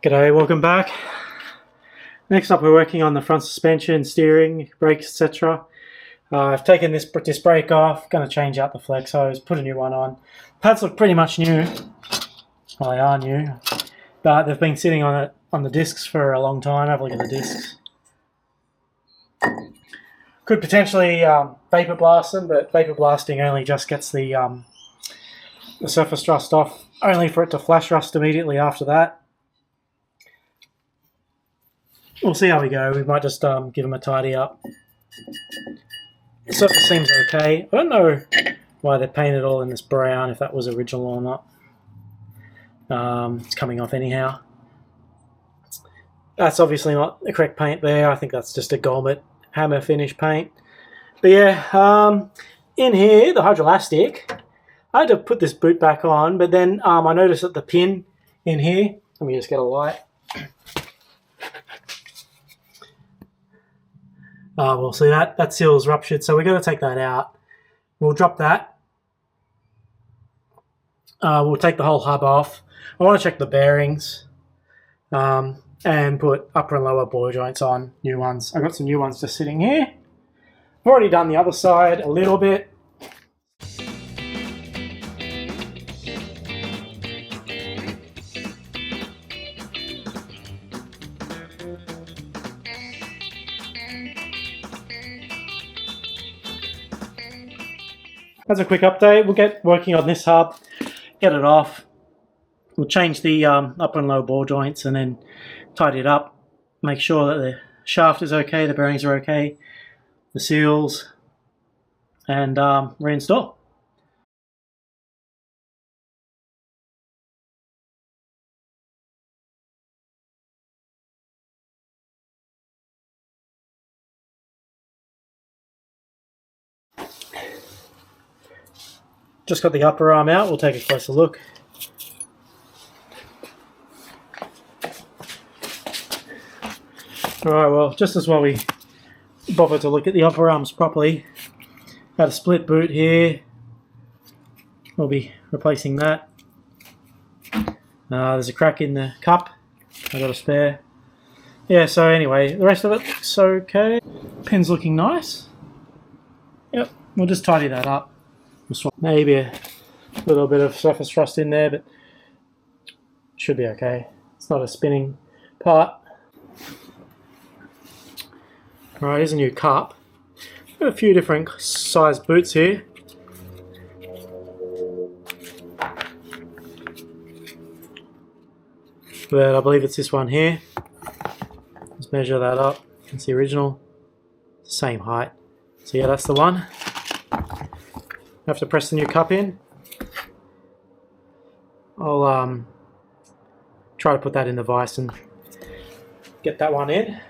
G'day, welcome back. Next up we're working on the front suspension, steering, brakes, etc. I've taken this brake off, going to change out the flex hose, put a new one on. Pads look pretty much new. Well, they are new, but they've been sitting on the discs for a long time. Have a look at the discs. Could potentially vapor blast them, but vapor blasting only just gets the surface rust off, only for it to flash rust immediately after that. We'll see how we go. We might just give them a tidy up. The surface seems okay. I don't know why they painted all in this brown, if that was original or not. It's coming off anyhow. That's obviously not the correct paint there. I think that's just a Golmet hammer finish paint. But yeah, in here, the hydrolastic, I had to put this boot back on, but then I noticed that the pin in here, let me just get a light. We'll see that seal's ruptured, so we're going to take that out. We'll drop that. We'll take the whole hub off. I want to check the bearings and put upper and lower ball joints on, new ones. I've got some new ones just sitting here. I've already done the other side a little bit. As a quick update, we'll get working on this hub, get it off. We'll change the upper and lower ball joints and then tidy it up. Make sure that the shaft is okay, the bearings are okay, the seals, and reinstall. Just got the upper arm out, we'll take a closer look. Alright, well, just as well we bother to look at the upper arms properly. Got a split boot here. We'll be replacing that. There's a crack in the cup. I got a spare. Yeah, so anyway, the rest of it looks okay. Pin's looking nice. Yep, we'll just tidy that up. Maybe a little bit of surface rust in there, but should be okay. It's not a spinning part. Alright, here's a new cup. Got a few different size boots here. But I believe it's this one here. Let's measure that up. It's the original. Same height. So yeah, that's the one. I have to press the new cup in. I'll try to put that in the vise and get that one in.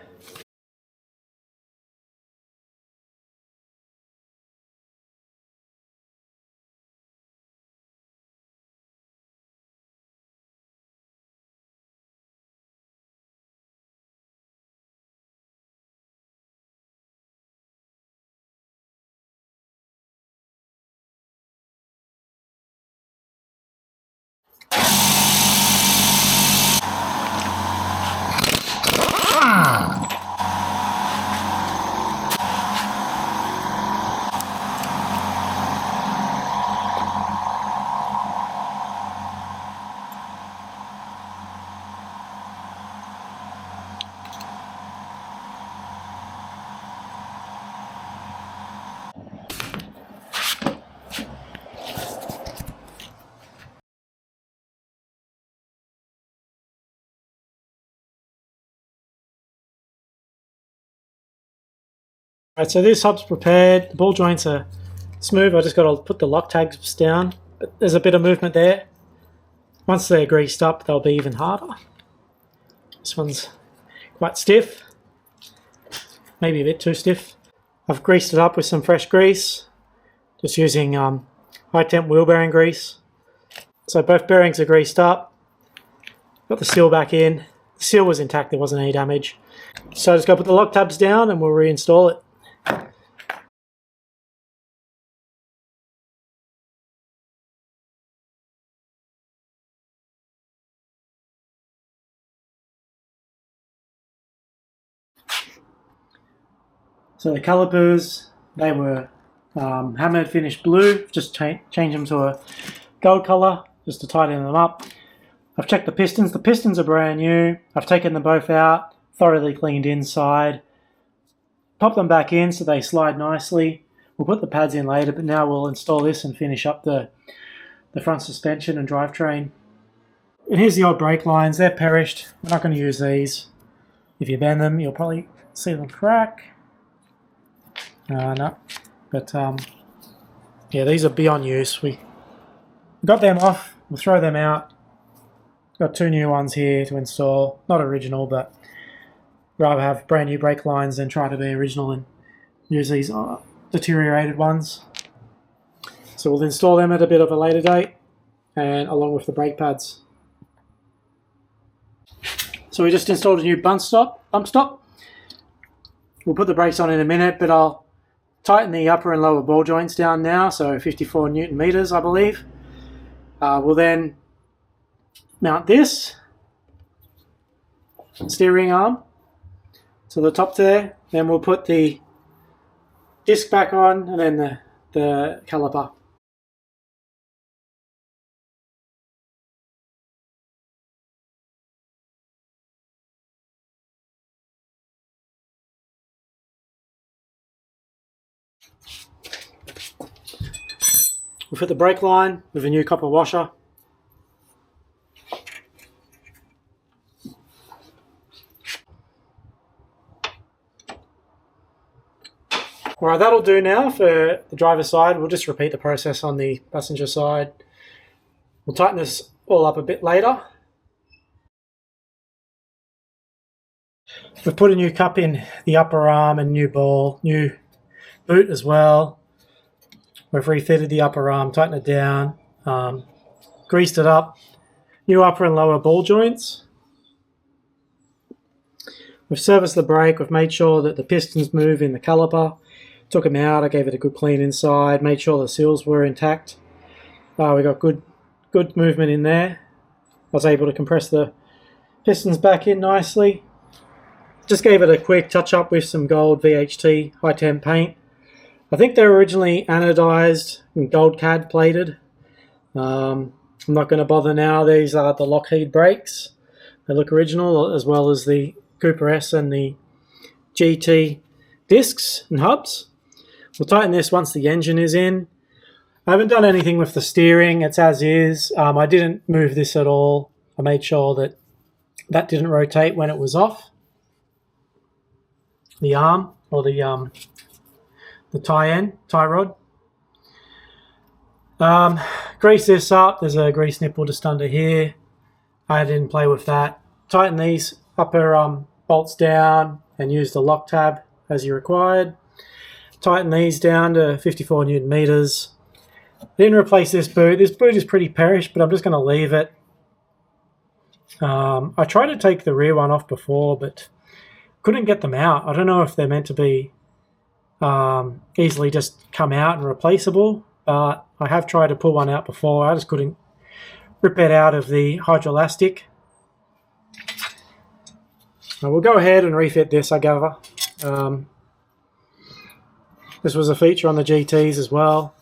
Alright, so this hub's prepared. The ball joints are smooth. I just got to put the lock tags down. But there's a bit of movement there. Once they're greased up, they'll be even harder. This one's quite stiff. Maybe a bit too stiff. I've greased it up with some fresh grease. Just using high temp wheel bearing grease. So both bearings are greased up. Got the seal back in. The seal was intact, there wasn't any damage. So I just got to put the lock tabs down and we'll reinstall it. So the calipers, they were hammered, finished blue. Just change them to a gold colour just to tighten them up. I've checked the pistons. The pistons are brand new. I've taken them both out, thoroughly cleaned inside. Pop them back in so they slide nicely. We'll put the pads in later, but now we'll install this and finish up the front suspension and drivetrain. And here's the old brake lines. They're perished. We're not going to use these. If you bend them, you'll probably see them crack. No. But yeah, these are beyond use. We got them off. We'll throw them out. Got two new ones here to install. Not original, but rather have brand new brake lines than try to be original and use these deteriorated ones. So we'll install them at a bit of a later date, and along with the brake pads. So we just installed a new bump stop. We'll put the brakes on in a minute, but I'll tighten the upper and lower ball joints down now, so 54 Newton meters, I believe. We'll then mount this steering arm to the top there. Then we'll put the disc back on, and then the caliper. We'll fit the brake line with a new copper washer. Alright, that'll do now for the driver's side. We'll just repeat the process on the passenger side. We'll tighten this all up a bit later. We've put a new cup in the upper arm and new ball, new boot as well. We've refitted the upper arm, tightened it down, greased it up. New upper and lower ball joints. We've serviced the brake. We've made sure that the pistons move in the caliper. Took them out. I gave it a good clean inside. Made sure the seals were intact. We got good movement in there. I was able to compress the pistons back in nicely. Just gave it a quick touch up with some gold VHT high temp paint. I think they were originally anodized and gold cad plated. I'm not going to bother now. These are the Lockheed brakes. They look original, as well as the Cooper S and the GT discs and hubs. We'll tighten this once the engine is in. I haven't done anything with the steering. It's as is. I didn't move this at all. I made sure that that didn't rotate when it was off. The arm, or the tie rod. Grease this up. There's a grease nipple just under here. I didn't play with that. Tighten these upper bolts down and use the lock tab as you required. Tighten these down to 54 Newton meters. Then replace this boot. This boot is pretty perished, but I'm just going to leave it. I tried to take the rear one off before, but couldn't get them out. I don't know if they're meant to be easily just come out and replaceable, but I have tried to pull one out before. I just couldn't rip it out of the hydrolastic. Now we'll go ahead and refit this, I gather. This was a feature on the GTs as well.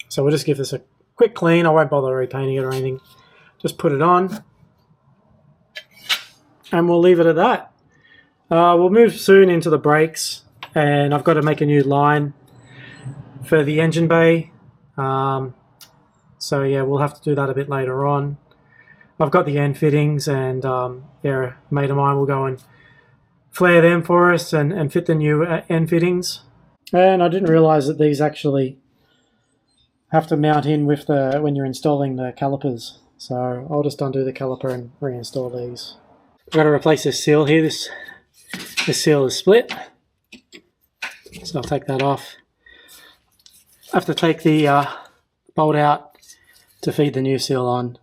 So we'll just give this a quick clean. I won't bother repainting it or anything. Just put it on. And we'll leave it at that. We'll move soon into the brakes. And I've got to make a new line for the engine bay. So yeah, we'll have to do that a bit later on. I've got the end fittings, and yeah, a mate of mine will go and flare them for us and fit the new end fittings. And I didn't realise that these actually have to mount in with when you're installing the calipers. So I'll just undo the caliper and reinstall these. I've got to replace this seal here. This seal is split, so I'll take that off. I have to take the bolt out to feed the new seal on.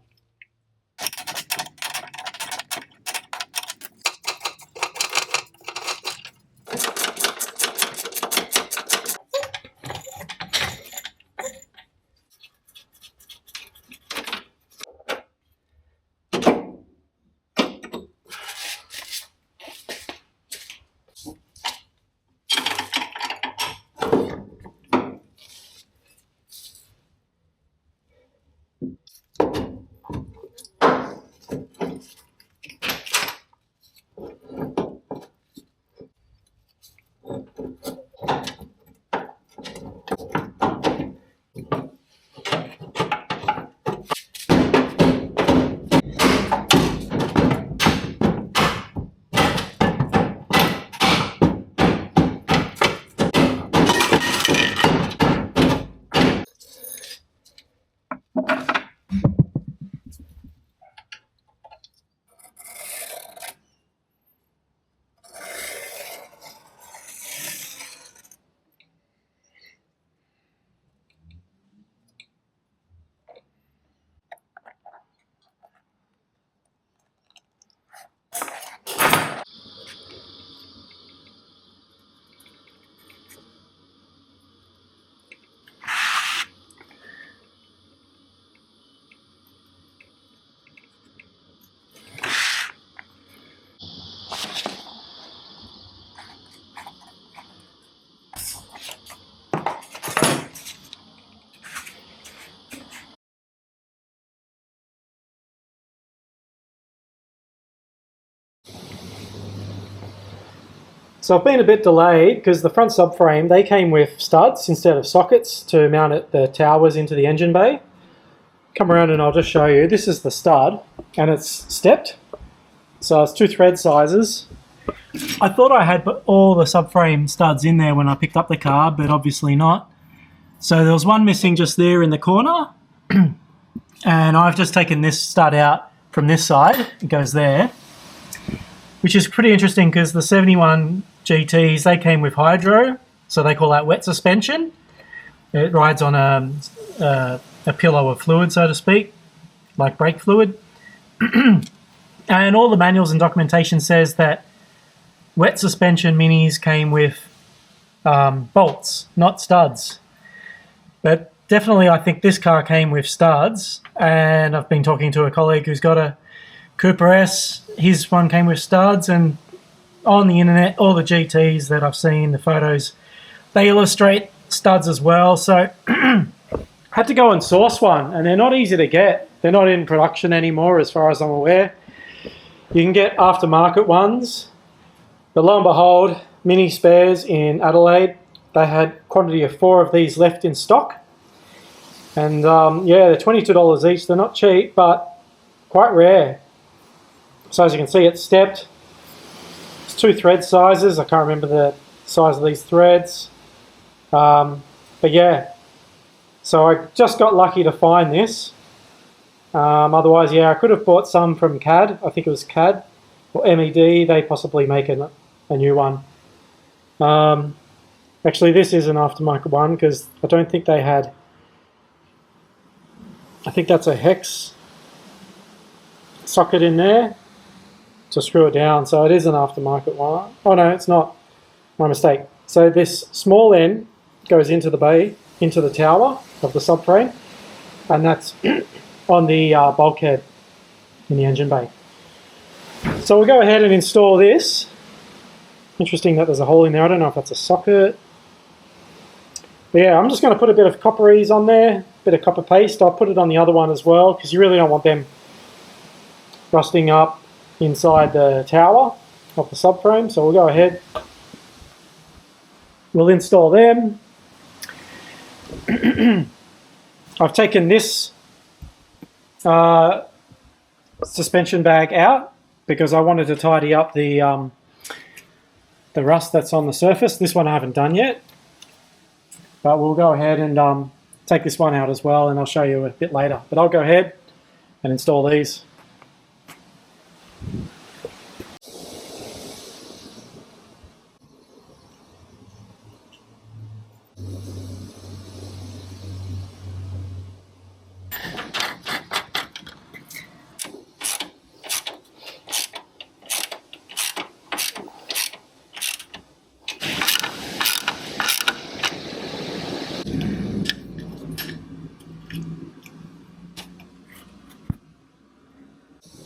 So I've been a bit delayed because the front subframe, they came with studs instead of sockets to mount the towers into the engine bay. Come around and I'll just show you. This is the stud and it's stepped. So it's 2 thread sizes. I thought I had all the subframe studs in there when I picked up the car, but obviously not. So there was one missing just there in the corner. And I've just taken this stud out from this side. It goes there. Which is pretty interesting because the 71 GTs, they came with hydro. So they call that wet suspension. It rides on a pillow of fluid, so to speak, like brake fluid. And all the manuals and documentation says that wet suspension minis came with bolts, not studs. But definitely I think this car came with studs, and I've been talking to a colleague who's got a Cooper S. His one came with studs, and on the internet, all the GTs that I've seen, the photos, they illustrate studs as well. So had to go and source one, and they're not easy to get. They're not in production anymore as far as I'm aware. You can get aftermarket ones, but lo and behold, Mini Spares in Adelaide, they had quantity of 4 of these left in stock. And yeah, they're $22 each. They're not cheap, but quite rare. So as you can see, it's stepped. It's 2 thread sizes. I can't remember the size of these threads. But yeah, so I just got lucky to find this. Otherwise, yeah, I could have bought some from CAD. I think it was CAD or MED. They possibly make a new one. Actually, this is an aftermarket one because I don't think they had. I think that's a hex socket in there to screw it down. So it is an aftermarket one. Oh no, it's not. My mistake. So this small end goes into the bay, into the tower of the subframe, and that's on the bulkhead in the engine bay. So we'll go ahead and install this. Interesting that there's a hole in there. I don't know if that's a socket. But yeah, I'm just going to put a bit of copperies on there, a bit of copper paste. I'll put it on the other one as well because you really don't want them rusting up inside the tower of the subframe. So we'll go ahead. We'll install them. I've taken this suspension bag out because I wanted to tidy up the rust that's on the surface. This one I haven't done yet, but we'll go ahead and take this one out as well, and I'll show you a bit later. But I'll go ahead and install these.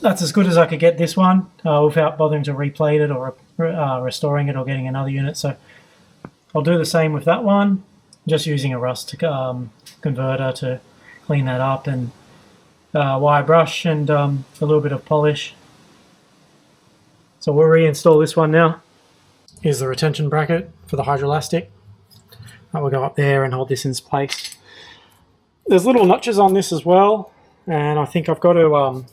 That's as good as I could get this one without bothering to replate it or restoring it or getting another unit. So I'll do the same with that one, just using a rust converter to clean that up, and wire brush and a little bit of polish. So we'll reinstall this one now. Here's the retention bracket for the hydrolastic. That will go up there and hold this in place. There's little notches on this as well, and I think I've got to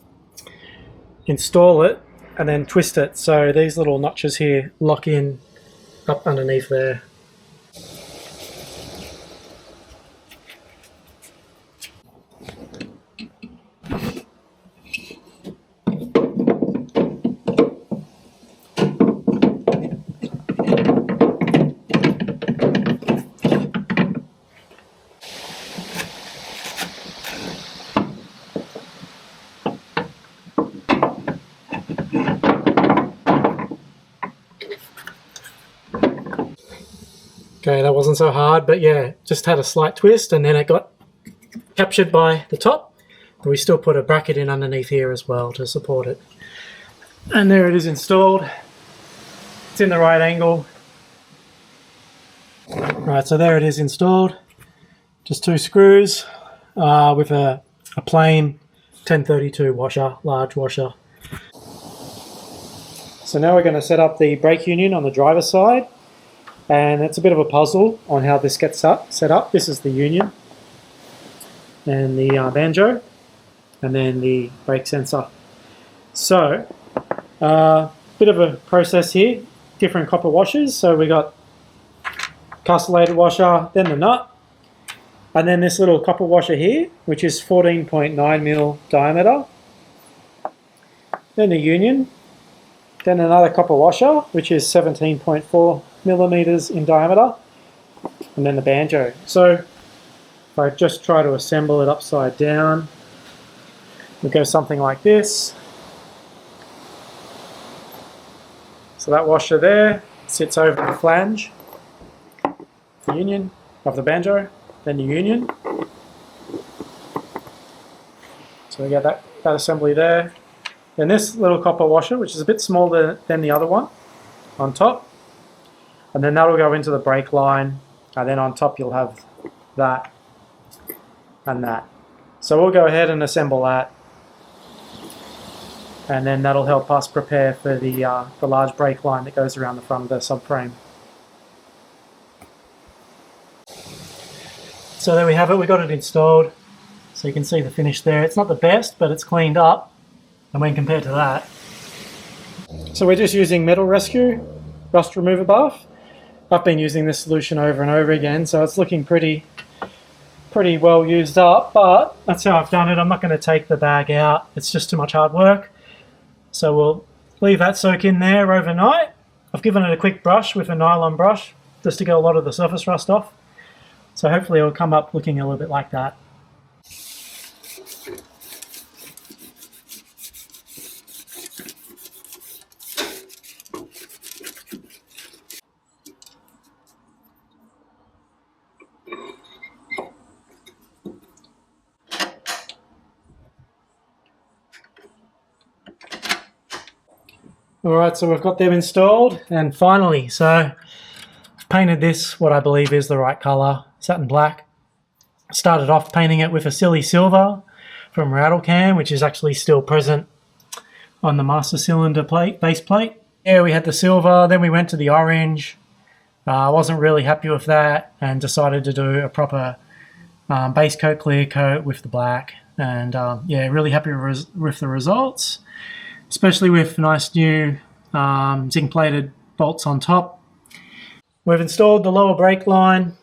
install it and then twist it so these little notches here lock in up underneath there. Okay, that wasn't so hard, but yeah, just had a slight twist and then it got captured by the top. But we still put a bracket in underneath here as well to support it. And there it is installed. It's in the right angle. Right, so there it is installed. Just 2 screws with a plain 1032 washer, large washer. So now we're going to set up the brake union on the driver's side, and it's a bit of a puzzle on how this gets set up. This is the union and the banjo, and then the brake sensor. So, bit of a process here, different copper washers. So we got castellated washer, then the nut, and then this little copper washer here, which is 14.9mm diameter. Then the union, then another copper washer, which is 17.4mm in diameter, and then the banjo. So if I just try to assemble it upside down, we go something like this. So that washer there sits over the flange, the union of the banjo, then the union. So we get that assembly there. Then this little copper washer, which is a bit smaller than the other one, on top. And then that'll go into the brake line, and then on top you'll have that and that. So we'll go ahead and assemble that, and then that'll help us prepare for the large brake line that goes around the front of the subframe. So there we have it, we got it installed. So you can see the finish there. It's not the best, but it's cleaned up, and when compared to that. So we're just using Metal Rescue Rust Remover Bath. I've been using this solution over and over again, so it's looking pretty well used up, but that's how I've done it. I'm not going to take the bag out, it's just too much hard work. So we'll leave that soak in there overnight. I've given it a quick brush with a nylon brush just to get a lot of the surface rust off. So hopefully it'll come up looking a little bit like that. Alright, so we've got them installed, and finally, so I've painted this what I believe is the right colour, satin black. Started off painting it with a silly silver from Rattlecam, which is actually still present on the master cylinder base plate. Yeah, we had the silver, then we went to the orange. I wasn't really happy with that and decided to do a proper base coat, clear coat with the black. And yeah, really happy with the results, especially with nice new zinc plated bolts on top. We've installed the lower brake line.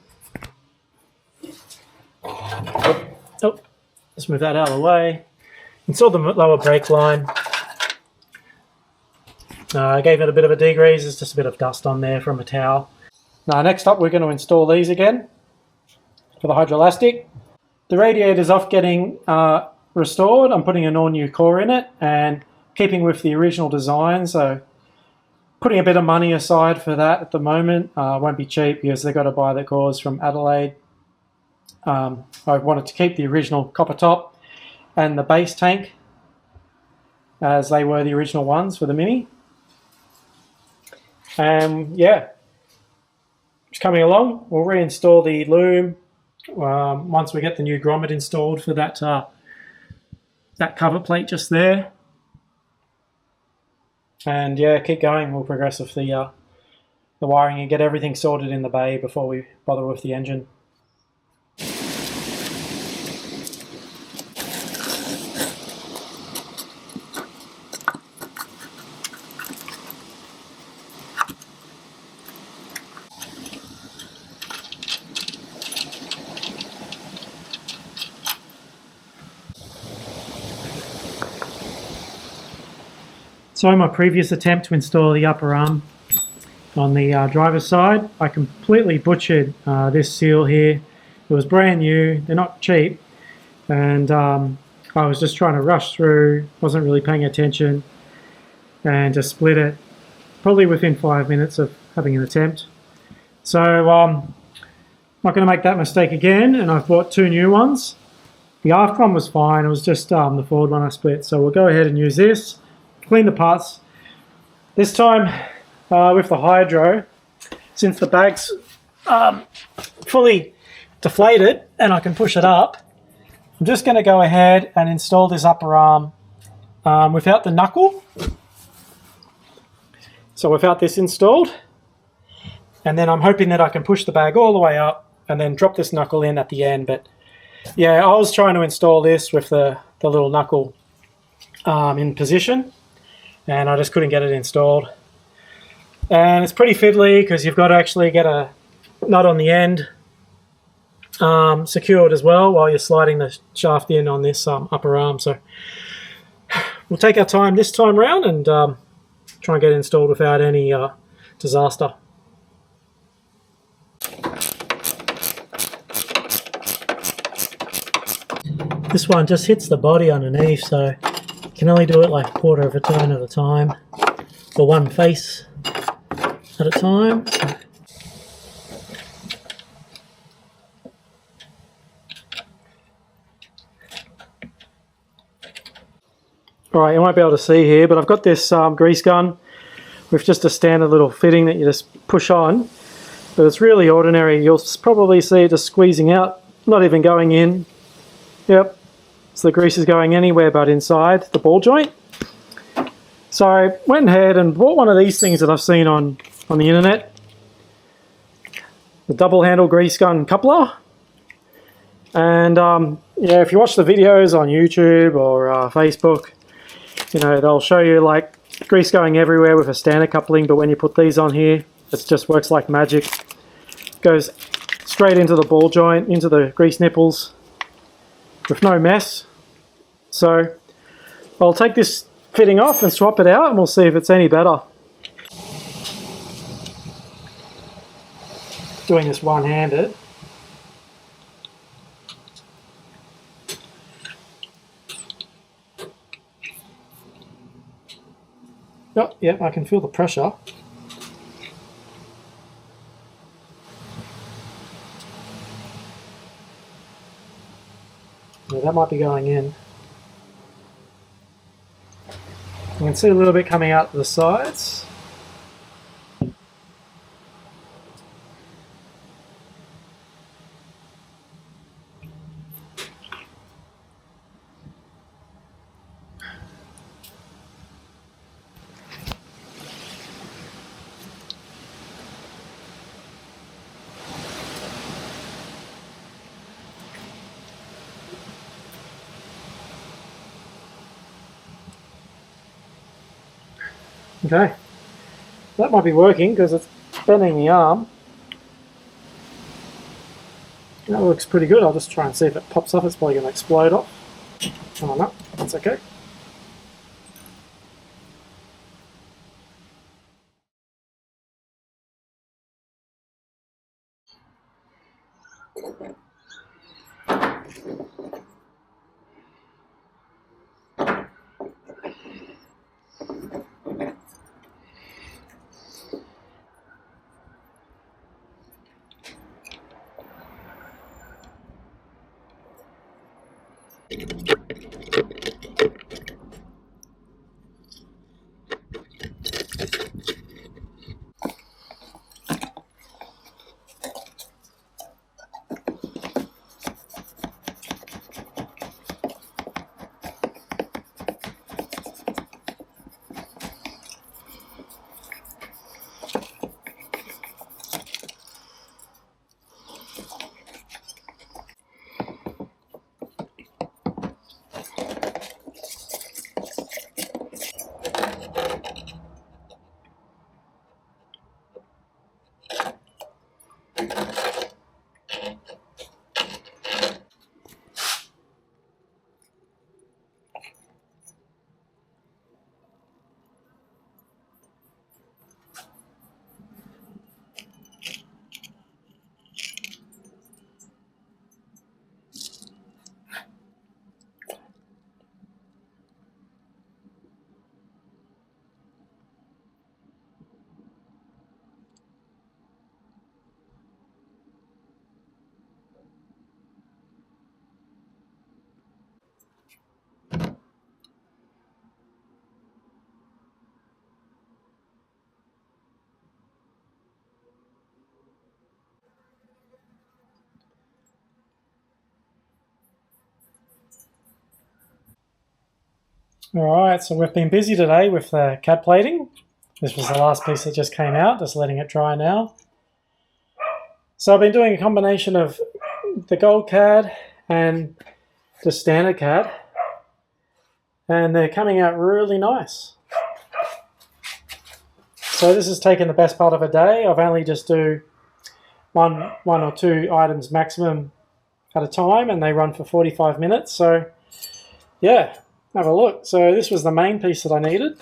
Oh, let's move that out of the way. Installed the lower brake line. I gave it a bit of a degrease, there's just a bit of dust on there from a towel. Now next up we're going to install these again for the hydrolastic. The radiator's off getting restored. I'm putting an all new core in it and keeping with the original design, so putting a bit of money aside for that at the moment. Won't be cheap because they've got to buy the cores from Adelaide. I wanted to keep the original copper top and the base tank as they were the original ones for the Mini. Yeah, it's coming along. We'll reinstall the loom once we get the new grommet installed for that that cover plate just there. And yeah, keep going. We'll progress with the wiring and get everything sorted in the bay before we bother with the engine. So in my previous attempt to install the upper arm on the driver's side, I completely butchered this seal here. It was brand new, they're not cheap, and I was just trying to rush through, wasn't really paying attention, and just split it probably within 5 minutes of having an attempt. So I'm not going to make that mistake again, and I've bought two new ones. The aft one was fine, it was just the forward one I split, so we'll go ahead and use this. Clean the parts. This time with the hydro, since the bag's fully deflated and I can push it up, I'm just going to go ahead and install this upper arm without the knuckle. So without this installed, and then I'm hoping that I can push the bag all the way up and then drop this knuckle in at the end. But yeah, I was trying to install this with the little knuckle in position, and I just couldn't get it installed. And it's pretty fiddly because you've got to actually get a nut on the end secured as well while you're sliding the shaft in on this upper arm. So we'll take our time this time around and try and get it installed without any disaster. This one just hits the body underneath, so you can only do it like a quarter of a turn at a time, or one face at a time. Alright, you won't be able to see here, but I've got this grease gun with just a standard little fitting that you just push on, but it's really ordinary. You'll probably see it just squeezing out, not even going in. Yep, so the grease is going anywhere but inside the ball joint. So I went ahead and bought one of these things that I've seen on the internet, the double handle grease gun coupler. And yeah, if you watch the videos on YouTube or Facebook, you know, they'll show you like grease going everywhere with a standard coupling, but when you put these on here, it just works like magic. Goes straight into the ball joint, into the grease nipples with no mess. So I'll take this fitting off and swap it out, and we'll see if it's any better. Doing this one-handed. Oh, yeah, I can feel the pressure. Yeah, that might be going in. You can see a little bit coming out the sides. Okay, that might be working because it's bending the arm. That looks pretty good. I'll just try and see if it pops off. It's probably going to explode off. Oh no, that's okay. Alright, so we've been busy today with CAD plating. This was the last piece that just came out, just letting it dry now. So I've been doing a combination of the gold CAD and the standard CAD, and they're coming out really nice. So this has taken the best part of a day. I've only just do one or two items maximum at a time, and they run for 45 minutes. So yeah, have a look. So this was the main piece that I needed.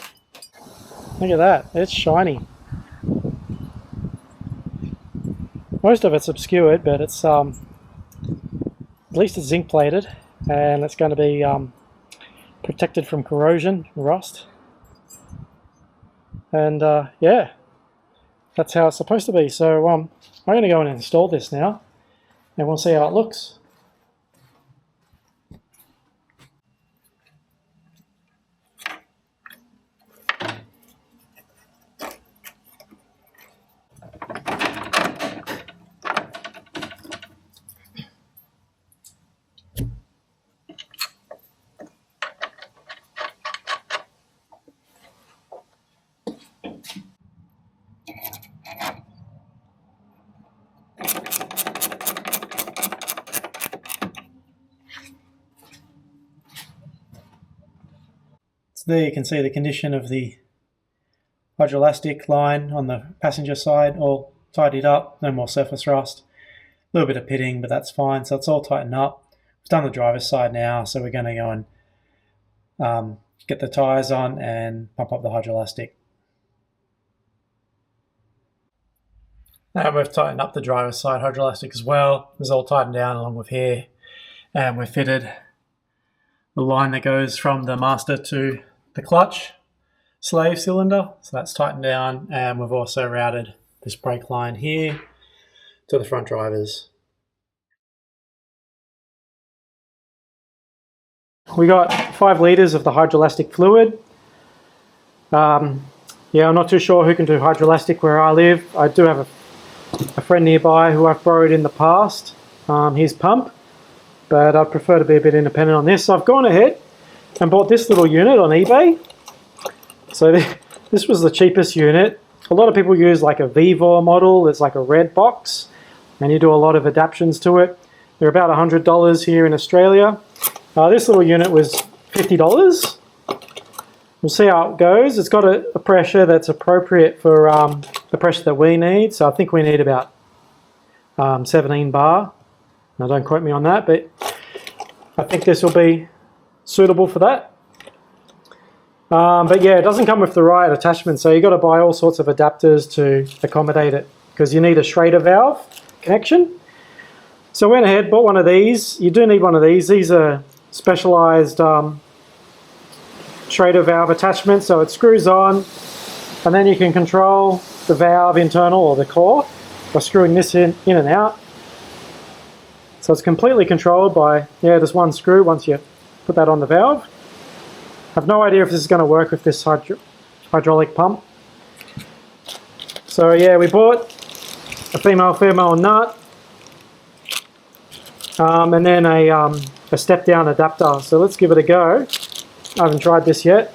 Look at that, it's shiny. Most of it's obscured, but it's at least it's zinc plated, and it's going to be protected from corrosion, rust. And yeah, that's how it's supposed to be. So I'm going to go and install this now, and we'll see how it looks. There you can see the condition of the hydrolastic line on the passenger side, all tidied up, no more surface rust. A little bit of pitting, but that's fine, so it's all tightened up. We've done the driver's side now, so we're going to go and get the tyres on and pump up the hydrolastic. Now we've tightened up the driver's side hydrolastic as well. It's all tightened down along with here, and we've fitted the line that goes from the master to the clutch slave cylinder, so that's tightened down, and we've also routed this brake line here to the front drivers. We got 5 litres of the hydrolastic fluid. Yeah, I'm not too sure who can do hydrolastic where I live. I do have a friend nearby who I've borrowed in the past, his pump, but I'd prefer to be a bit independent on this. So I've gone ahead and bought this little unit on eBay. So this was the cheapest unit. A lot of people use like a Vivor model. It's like a red box, and you do a lot of adaptations to it. They're about $100 here in Australia. This little unit was $50. We'll see how it goes. It's got a pressure that's appropriate for the pressure that we need. So I think we need about 17 bar. Now don't quote me on that, but I think this will be suitable for that. But yeah, it doesn't come with the right attachment, so you've got to buy all sorts of adapters to accommodate it, because you need a Schrader valve connection. So I went ahead, bought one of these. You do need one of these. These are specialized Schrader valve attachments, so it screws on, and then you can control the valve internal or the core by screwing this in and out. So it's completely controlled by, yeah, just one screw once you put that on the valve. I have no idea if this is going to work with this hydraulic pump. So yeah, we bought a female nut, and then a step down adapter. So let's give it a go. I haven't tried this yet.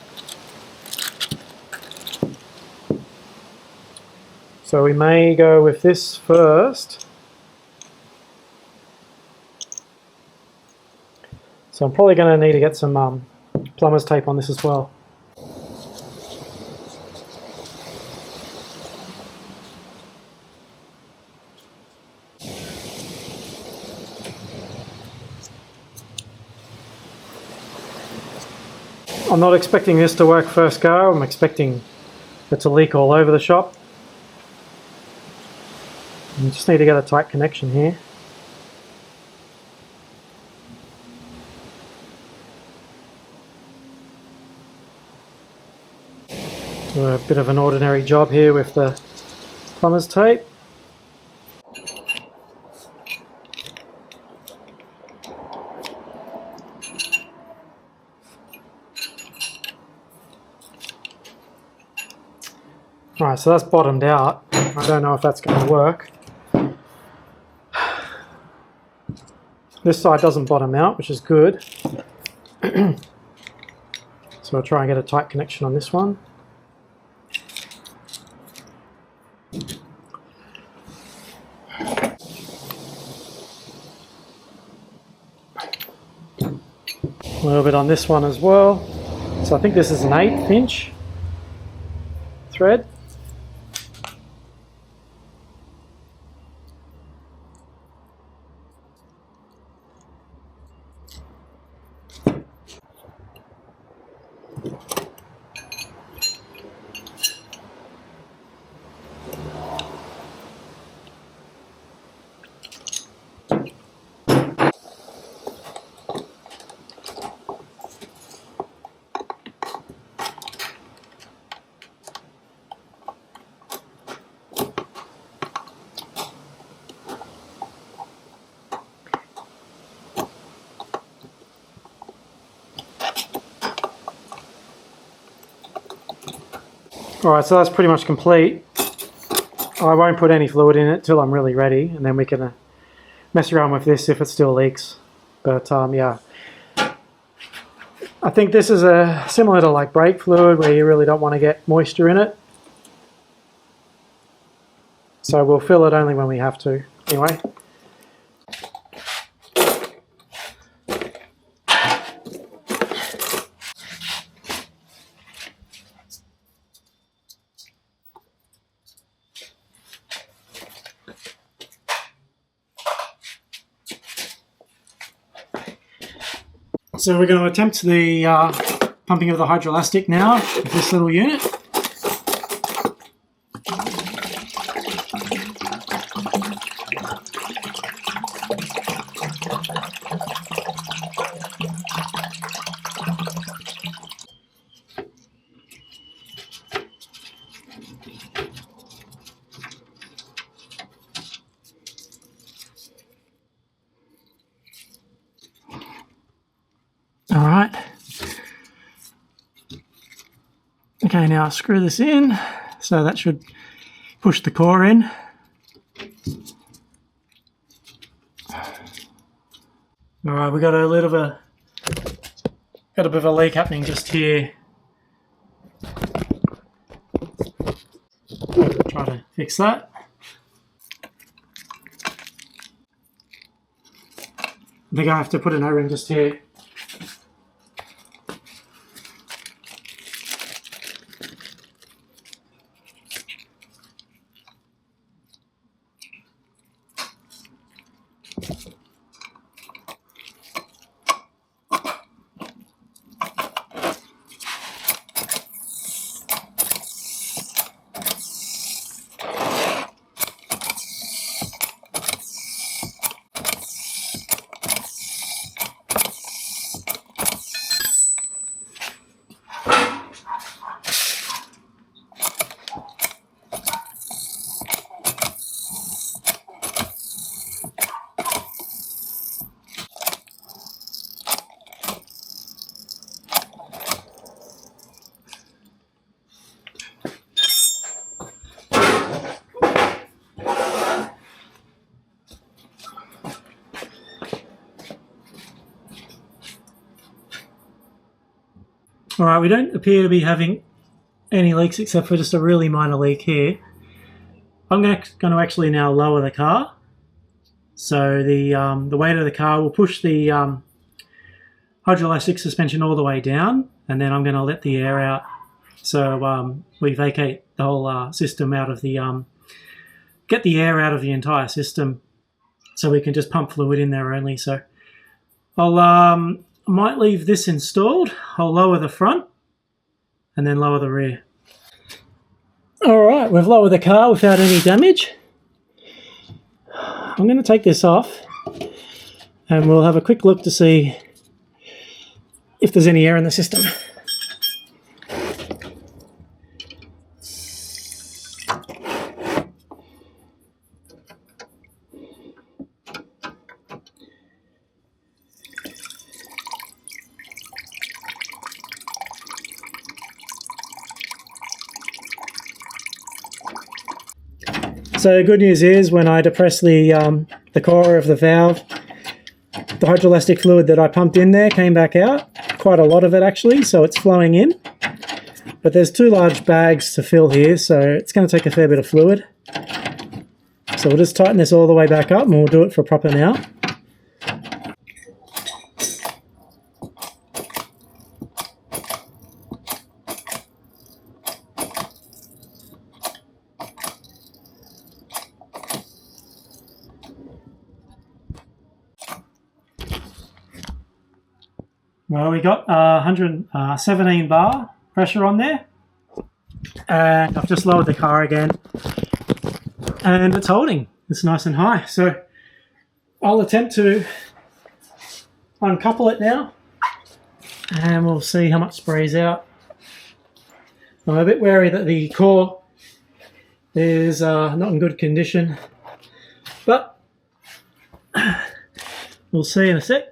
So we may go with this first. So I'm probably going to need to get some plumber's tape on this as well. I'm not expecting this to work first go. I'm expecting it to leak all over the shop. You just need to get a tight connection here. Do a bit of an ordinary job here with the plumber's tape. Alright, so that's bottomed out. I don't know if that's going to work. This side doesn't bottom out, which is good. So I'll try and get a tight connection on this one. A little bit on this one as well. So I think this is an 1/8 inch thread. Alright, so that's pretty much complete. I won't put any fluid in it till I'm really ready, and then we can mess around with this if it still leaks. But yeah, I think this is similar to like brake fluid where you really don't want to get moisture in it. So we'll fill it only when we have to. Anyway. So we're going to attempt the pumping of the hydrolastic now with this little unit. All right. Okay, now I'll screw this in. So that should push the core in. All right, we got a bit of a leak happening just here. Try to fix that. I think I have to put an O-ring just here. All right, we don't appear to be having any leaks except for just a really minor leak here. I'm going to actually now lower the car. So the weight of the car will push the hydrolastic suspension all the way down, and then I'm going to let the air out. So we vacate the whole system out of the, get the air out of the entire system so we can just pump fluid in there only. So I might leave this installed. I'll lower the front and then lower the rear. All right, we've lowered the car without any damage. I'm going to take this off and we'll have a quick look to see if there's any air in the system. So good news is when I depress the core of the valve, the hydrolastic fluid that I pumped in there came back out, quite a lot of it actually, so it's flowing in. But there's 2 large bags to fill here, so it's going to take a fair bit of fluid. So we'll just tighten this all the way back up and we'll do it for proper now. Well, we got 117 bar pressure on there, and I've just lowered the car again, and it's holding. It's nice and high. So I'll attempt to uncouple it now, and we'll see how much sprays out. I'm a bit wary that the core is not in good condition, but we'll see in a sec.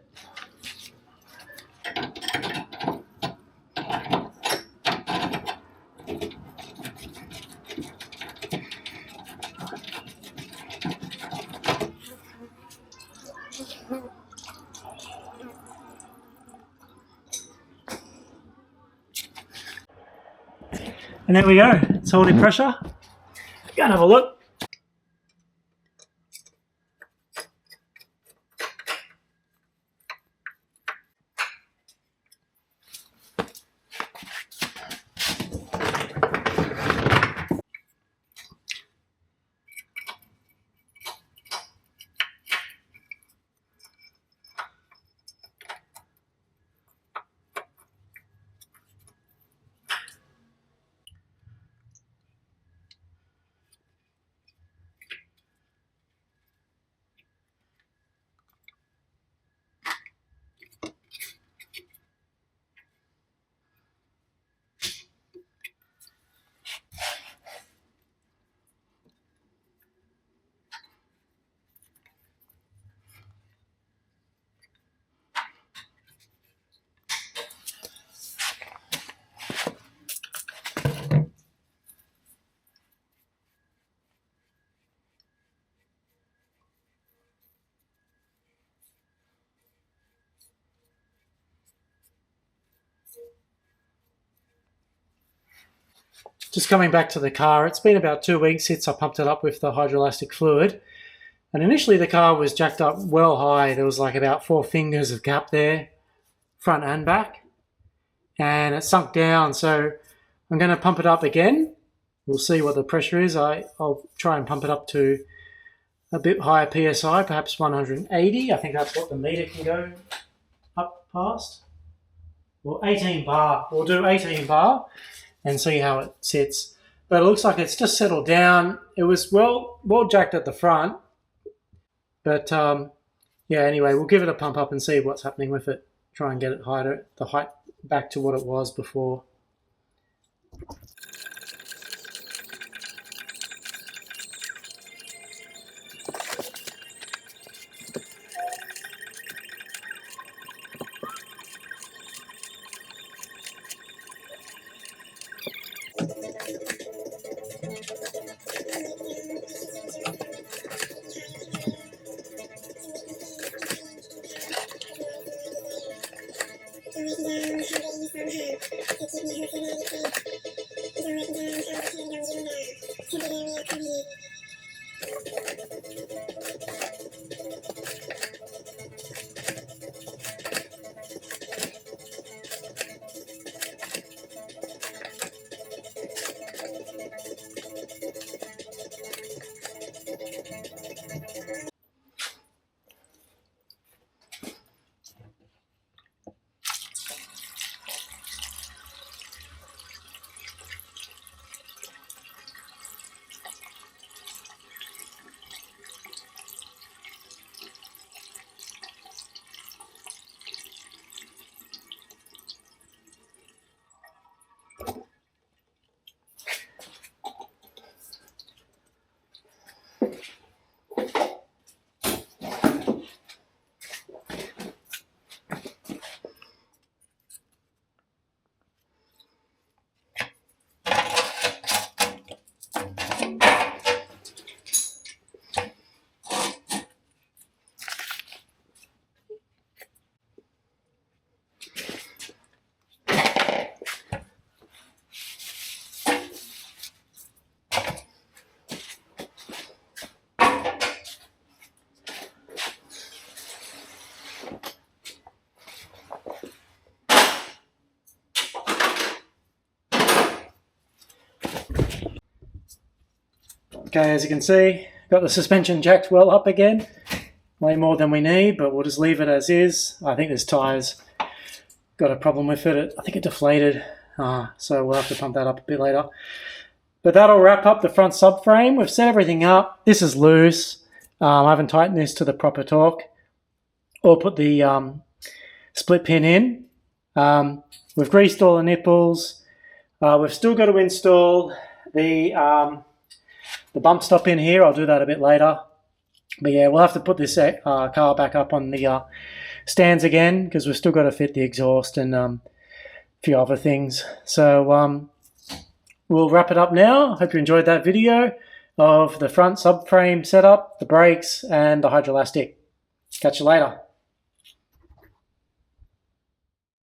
And there we go, it's holding pressure. Go and have a look. Just coming back to the car, it's been about 2 weeks since I pumped it up with the hydrolastic fluid. And initially the car was jacked up well high. There was like about 4 fingers of gap there, front and back. And it sunk down, so I'm going to pump it up again. We'll see what the pressure is. I'll try and pump it up to a bit higher PSI, perhaps 180. I think that's what the meter can go up past. Well, 18 bar. We'll do 18 bar and see how it sits. But it looks like it's just settled down. It was well jacked at the front. But yeah, anyway, we'll give it a pump up and see what's happening with it. Try and get it higher, the height back to what it was before. Okay, as you can see, got the suspension jacked well up again. Way more than we need, but we'll just leave it as is. I think there's tyres got a problem with it. I think it deflated, so we'll have to pump that up a bit later. But that'll wrap up the front subframe. We've set everything up. This is loose. I haven't tightened this to the proper torque or put the split pin in. We've greased all the nipples. We've still got to install the bump stop in here. I'll do that a bit later. But yeah, we'll have to put this car back up on the stands again because we've still got to fit the exhaust and a few other things. So we'll wrap it up now. Hope you enjoyed that video of the front subframe setup, the brakes, and the hydrolastic. Catch you later.